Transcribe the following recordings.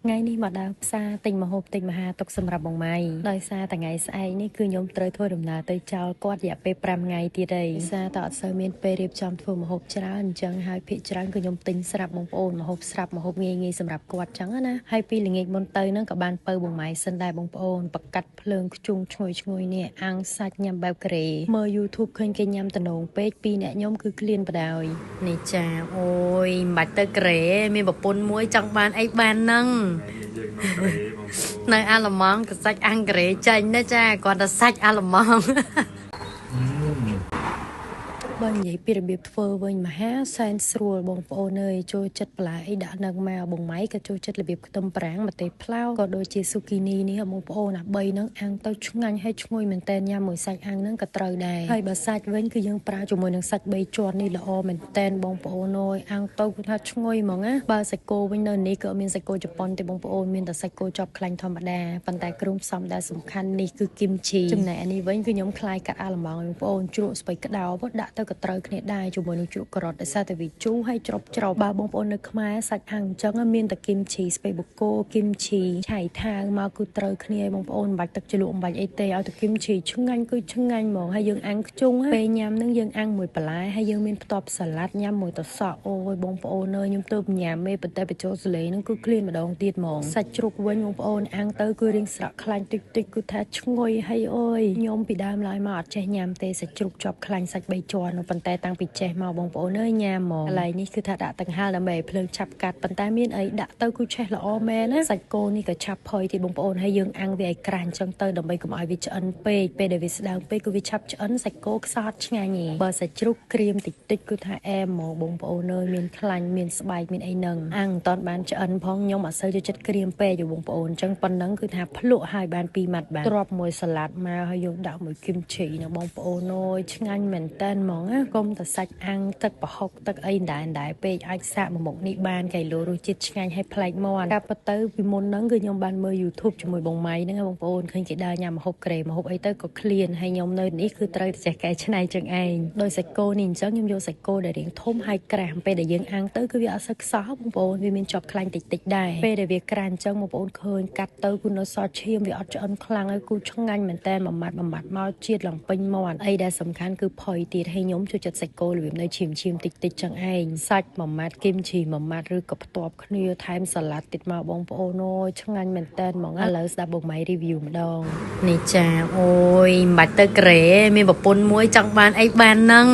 ថ្ងៃនេះមកដល់ផ្សារទិញម្ហូបទិញមហាទុកសម្រាប់បងម៉ៃដោយសារតែថ្ងៃស្អែកនេះគឺខ្ញុំត្រូវធ្វើដំណើរទៅចោលគាត់រយៈពេល5ថ្ងៃទៀតហើយដោយសារតែអត់សូវមានពេលរៀបចំធ្វើម្ហូបច្រើនអញ្ចឹងហើយភាគច្រើនគឺខ្ញុំទិញស្រាប់បងប្អូនម្ហូបស្រាប់ម្ហូបងាយៗសម្រាប់គាត់អញ្ចឹងណាហើយពីល្ងាចមុនទៅហ្នឹងក៏បានពៅបងម៉ៃសិនដែរបងប្អូនបកាត់ភ្លើងខ្ជុងឈ្ងុយនេះអាំងសាច់ញ៉ាំបែបកូរ៉េមើល YouTube ឃើញគេញ៉ាំតំណងពេកពីរអ្នកខ្ញុំគឺឃ្លានបដ ாய் នេះចាអូយមិនបាច់ទៅកូរ៉េមានប្រពន្ធមួយចង់បានអីបានហ្នឹងនៅអាល្លឺម៉ង់ក៏សាច់អាំងកូរ៉េចាញ់ណាចាគាត់តែសាច់អាល្លឺម៉ង់ បើនិយាយពីរបៀបធ្វើវិញមហាសែនស្រួលបងប្អូនអើយចូលចិត្តបន្លែអីដាក់នឹងមកបងម៉ៃក៏ចូលចិត្តរបៀបខ្ទឹមប្រាំងម្ទេសផ្លោកក៏ដូចជាស៊ូគីនីនេះបងប្អូនអា3ហ្នឹងអាំងទៅឆ្ងាញ់ហើយឈ្ងុយមែនតើញ៉ាំមួយសាច់អាំងហ្នឹងក៏ត្រូវដែរហើយបើសាច់វិញគឺយើងប្រើជាមួយនឹងសាច់3ជាន់នេះល្អមែនតើបងប្អូនអើយអាំងទៅគឺថាឈ្ងុយហ្មងណាបើសាច់គោវិញនៅនេះក៏មានសាច់គោជប៉ុនទេបងប្អូនមានតែសាច់គោជាប់ខ្លាញ់ធម្មតាប៉ុន្តែគ្រឿងផ្សំដែលសំខាន់នេះគឺគីមជីចំណែកអានេះវិញគឺខ្ញុំខ្លាយកាត់អាល្លឺម៉ង់បងប្អូនជ្រក់ស្ពៃក្តោបដាក់ទៅក៏ត្រូវគ្នាដែរជាមួយនឹងជ្រក់ការ៉ុតដោយសារតែវាជូរហើយច្របបើបងប្អូននៅខ្មែរសាច់អាំងអញ្ចឹងមានតែគីមជីស្ពៃបូកគោគីមជីឆៃថាវមកគឺត្រូវគ្នាបងប្អូនមិនបាច់ទឹកជ្រលក់មិនបាច់អីទេឲ្យតែគីមជីឆ្ងាញ់គឺឆ្ងាញ់ហ្មងហើយយើងអាំងខ្ជុងពេលញ៉ាំនឹងយើងអាំងមួយបន្លែហើយយើងមានផ្ទាប់សាឡាត់ញ៉ាំមួយតសក់អូយបងប្អូនអើយខ្ញុំទៅញ៉ាំមេប៉ុន្តែបញ្ចូលសលេងនឹងគឺឃ្លានម្ដងទៀតហ្មងសាច់ជ្រូកវិញបងប្អូនអាំងទៅគឺរៀងស្រក់ខ្លាញ់តិចគឺថាឈ្ងុយហើយអូយខ្ញុំពីដើមឡើយមកអត់ចេះញ៉ាំទេសាច់ជ្រូកជាប់ខ្លាញ់សាច់3ជាន់ប៉ុន្តែតាំងពីចេះមកបងប្អូនអើយញ៉ាំហ្មងកន្លែងនេះគឺថាដាក់ទាំងហាលដើម្បីឲ្យភ្លើងឆាប់កាត់ប៉ុន្តែមានអីដាក់ទៅគឺឆេះល្អមែនណាសាច់គោនេះក៏ឆាប់ផុយទីបងប្អូនហើយយើងអាំងវាឲ្យក្រាញ់ចឹងទៅដើម្បីកុំឲ្យវាឆ្អិនពេកពេលដែលវាស្ដើងពេកគឺវាឆាប់ឆ្អិនសាច់គោខ្សោតឆ្ងាញ់ហីបើសាច់ជ្រូកក្រៀមតិចគឺថាអែមហ្មងបងប្អូនអើយមានខ្លាញ់មានស្បែកមានអីហ្នឹងអាំងមិនតាន់បានឆ្អិនផងខ្ញុំអត់សូវចូលចិត្តក្រៀមពេកទេបងប្អូនចឹងប៉ុណ្ណឹងគឺថាភ្លក់ឲ្យបាន2ម៉ាត់បានទ្រាប់មួយសាឡាត់មកហើយយើងដាក់មួយគីមជីណាបងប្អូនអើយឆ្ងាញ់មែនតើហ្មងណាកុំតែសាច់អាំងទឹកប្រហុកទឹកអីដែរពេកអាចសាកមកមុខនេះបានកៃឡូរសជាតិឆ្ងាញ់ហើយប្លែកមាត់កាប់ទៅពីមុនហ្នឹងគឺខ្ញុំបានមើល YouTube ជាមួយបងម៉ៃហ្នឹងបងប្អូនឃើញគេដើរញ៉ាំម្ហូបកូរ៉េម្ហូបអីទៅក៏ឃ្លានហើយខ្ញុំនៅនេះគឺត្រូវតែចេះកែច្នៃចឹងឯងដោយសាច់គោនេះអញ្ចឹងខ្ញុំយកសាច់គោដែលរាងធំហើយក្រាស់ពេលដែលយើងអាំងទៅគឺវាអត់សូវខ្សោះបងប្អូនវាមានជាប់ខ្លាញ់តិចដែរពេលដែលវាក្រាស់អញ្ចឹងបងប្អូនឃើញកាត់ទៅគឺនៅសល់ឈាមវាអត់ឆ្អិនខ្លាំងហើយគូឆ្ងាញ់មែនតើមួយម៉ាត់មកជាតិឡើងពេញមាត់អីដែលសំខាន់គឺផុយទៀតហើយខ្ញុំចូលចិត្តសាច់គោរបៀបនៅឈាមតិចចឹងឯងសាច់មួយម៉ាត់គីមជីមួយម៉ាត់ឬក៏ផ្ទាប់គ្នាថែមសាឡាត់តិចមកបងប្អូនអើយឆ្ងាញ់មែនតើហ្មងឥឡូវស្ដាប់បងម៉ៃ review ម្ដងនេះចាអូយមិនបាច់ទៅកូរ៉េមានប្រពន្ធមួយចង់បានអីបានហ្នឹ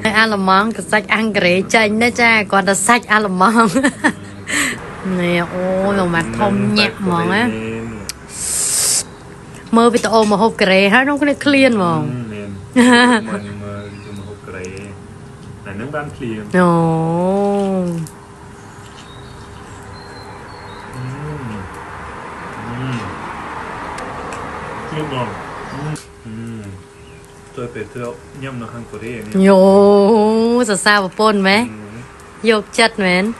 ងនៅអាល្លឺម៉ង់ក៏សាច់អាំងកូរ៉េចាញ់ណាចាគាត់តែសាច់អាល្លឺម៉ង់នេះអូយមួយម៉ាត់ធំញាក់ហ្មងណាមើលវីដេអូមកហូបកូរ៉េហើយក្នុងគ្នាឃ្លានហ្មងតែនឹងបានឃ្លានអូឃ្លានបងtôi phải thưa nhâm nó hàng Korea này nhô sao sao mà pôn mấyយកចិត្តមែន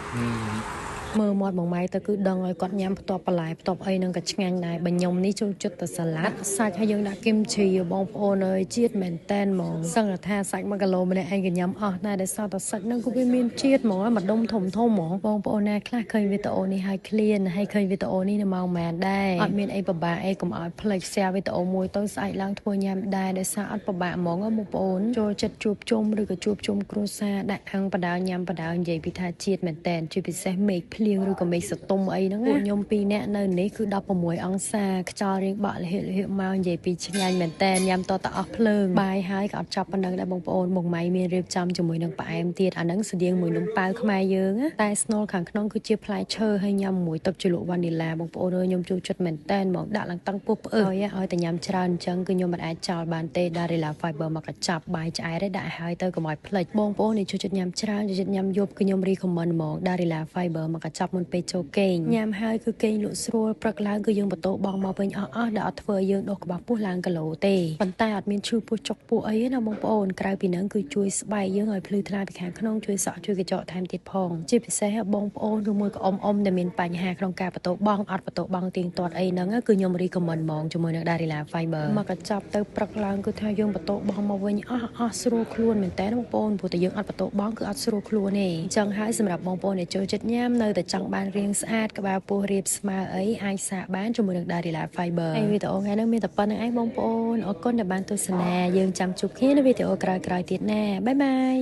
មើលមាត់បងម៉ៃទៅគឺដឹងឲ្យគាត់ញ៉ាំផ្ទាប់បន្លែផ្ទាប់អីនឹងក៏ឆ្ងាញ់ដែរបើខ្ញុំនេះចូលចិត្តតែសាឡាត់សាច់ហើយយើងដាក់គីមជីបងប្អូនអើយជាតិមែនតែនហ្មងសឹងថាសាច់1គីឡូម្នាក់ឯងក៏ញ៉ាំអស់ដែរដែលសតតែសាច់នឹងគឺវាមានជាតិហ្មងម្ដុំធំហ្មងបងប្អូនណាខ្លះឃើញវីដេអូនេះហើយឃ្លានហើយឃើញវីដេអូនេះនៅម៉ោងម៉ានដែរអត់មានអីពិបាកអីកុំឲ្យភ្លេច share វីដេអូមួយទៅស្អែកឡើងធ្វើញ៉ាំដែរដោយសារអត់ពិបាកហ្មងបងប្អូនចូលចិត្តជួបជុំឬក៏ជួបជុំគ្រួសារដាក់អាំងបដាញ៉ាំបដានិយាយពីថាជាតិមែនតែនជាពិសេសមេឃភ្លៀងឬក៏មេឃសតុំអីហ្នឹងខ្ញុំ2នាក់នៅនេះគឺ16អង្សាខ្យល់រៀងបក់លហិមកនិយាយពីឆ្ងាញ់មែនតែនញ៉ាំតតអស់ភ្លើងបាយហើយក៏អត់ចប់ប៉ុណ្ណឹងដែរបងប្អូនបងម៉ៃមានរៀបចំជាមួយនឹងផ្អែមទៀតអាហ្នឹងស្តៀងមួយនំប៉ាវខ្មែរយើងតែស្នូលខាងក្នុងគឺជាផ្លែឈើហើយញ៉ាំមួយទឹកជ្រលក់វ៉ានីឡាបងប្អូនអើយខ្ញុំចូលចិត្តមែនតែនហ្មងដាក់ឡើងតាំងពោះផ្អើឲ្យតែញ៉ាំច្រើនអញ្ចឹងគឺខ្ញុំមិនអាចចោលបានទេ Darila Fiber មកកញ្ចប់បាយឆ្អែតដាក់ឲ្យទៅកុំឲ្យភ្លេចបងប្អូននេះចូលចិត្តញ៉ាំច្រើនចូលចិត្តញ៉ាំយប់គឺខ្ញុំ recommend ហ្មង Darila Fiber មកកញ្ចប់មុនពេលចូលគេងញ៉ាំហើយគឺគេងលក់ស្រួលព្រឹកឡើងគឺយើងបន្ទោបងមកវិញអស់ដែលអត់ធ្វើយើងដុសក្បាលពោះឡើងគីឡូទេប៉ុន្តែអត់មានឈឺពោះចុកពោះអីណាបងប្អូនក្រៅពីហ្នឹងគឺជួយស្បែកយើងឲ្យភ្លឺថ្លាពីខាងក្នុងជួយសក់ជួយកញ្ចក់ថែមទៀតផងជាពិសេសបងប្អូនឬមួយក៏អ៊ំដែលមានបញ្ហាក្នុងការបន្ទោបងអត់បន្ទោបងទៀងទាត់អីហ្នឹងគឺខ្ញុំ recommend ហ្មងជាមួយនឹង Darila Fiber មកកញ្ចប់ទៅព្រឹកឡើងគឺថាយើងបន្ទោបងមកវិញអស់ស្រួលខ្លួនមែនតើបងប្អូនព្រោះតែយើងអត់បន្ទោបងគឺអត់ស្រួលខ្លួនទេអញ្ចឹងហើយសម្រាប់បងប្អូនដែលចូលចិត្តញ៉ាំនៅតែចង់ បានរៀងស្អាតក្បាលពោះរៀបស្មើអីអាចសាកបានជាមួយនឹង Darila Fiber ហើយវីដេអូថ្ងៃនេះមានតែប៉ុណ្្នឹងឯងបងប្អូនអរគុណដែលបានទស្សនាយើងចាំជួបគ្នានៅវីដេអូក្រោយៗទៀតណាបាយបាយ